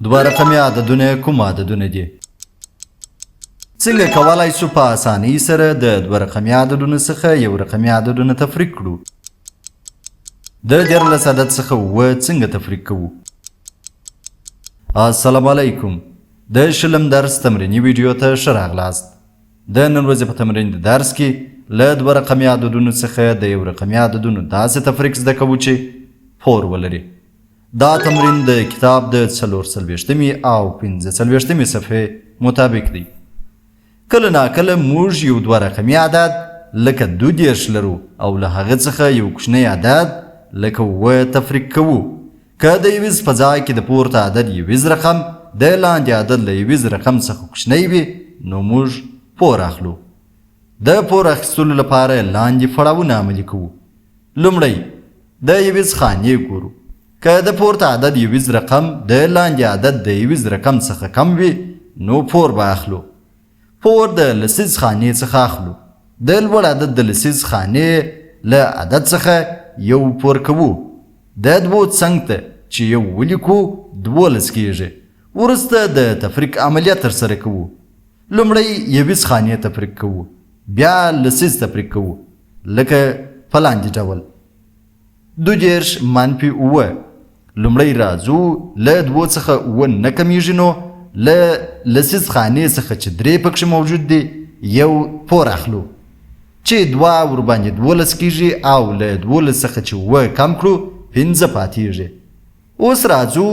دوه رقمي عددونه کوم عددونه دي؟ څنګه کولای شو په اسانۍ سره د دوه رقمي عددونو څخه یو رقمي عددونه تفریق کړو؟ د 14 عدد څخه اووه څنګه تفریق کوو؟ السلام علیکم. د شلم درس تمرینی ویډیو ته ښه راغلاست. د نن ورځې په تمرین د درس کې له دوه رقمي عددونو څخه د یو رقمي عددونو داسې تفریق زده کوو چې پور ولري. دا تمرین د کتاب د 440 او 45 صفحې مطابق دی. کله ناکله موږ یو دوه رقمي عدد لکه 22 لرو او له هغه څخه یو کوچنی عدد لکه اووه تفریق کوو. که د یویز په ځای کې د پورته عدد یویز رقم د لاندې عدد له یویز رقم څخه کوچنی وي نو موږ پور اخلو. د پور اخیستلو لپاره لاندې پړاوونه عملي کوو. لومړی د یویز خانې ګورو. که د پورته عدد یویز رقم د لاندې عدد د یویز رقم څخه کم وي نو پور به اخلو. پور د لسیز خانې څخه اخلو. د لوړ عدد د لسیز خانې له عدد څخه یو پور کوو. د دوو څنګ ته چې یو ولیکو 12 کیږي. وروسته د تفریق عملیه ترسره کوو. لومړی یویز خانې تفریق کوو، بیا لسیز تفریق کوو لکه په لاندې ډول 22 منفي اووه. لومړی راځو له دوو څخه اووه نه کمیږي نو له لسیز خانې څخه چې درې پکښې موجود دي یو پور اخلو چې دوه ورباندې 12 کیږي او له 12 څخه چې اووه کم کړو 15 پاتېږي. اوس راځو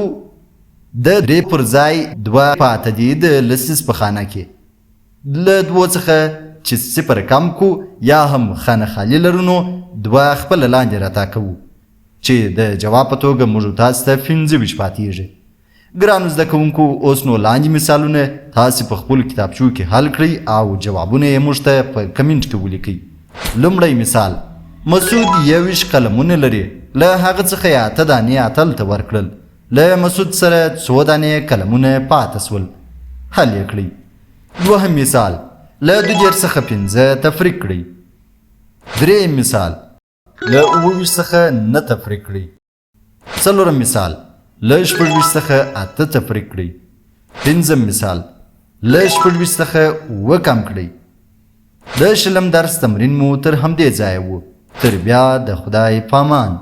د درې پر ځای دوه پاته دي د لسیز په خانه کې. له دوو څخه چې صفر کم کو یا هم خانه خالي لرو نو دوه خپله لاندې راتا کوو چې د جواب په توګه موږ تاسو ته 25 پاتېږي. ګرانو زده کوونکو اوس نو لاندې مثالونه تاسې په خپلو کتابچو کې حل کړئ او جوابونه یې موږ ته په کمنټ کې ولیکئ. لومړی مثال: مسعود 21 قلمونه لري، له هغه څخه یې 8 دانې اتل ته ورکړل. له مسعود سره 2 دانې قلمونه پاته سول. حل یې کړئ. دوهم مثال: له 2 څخه 15 تفریق کړئ. دریم مثال: له 29 څخه نه تفریق کړئ. څلورم مثال: له 26 څخه 8 تفریق کړئ. پنځم مثال: له 26 څخه 9 کم کړئ. د شلم درس تمرین مو تر همدې ځایه و. تر بیا د خدای پامان.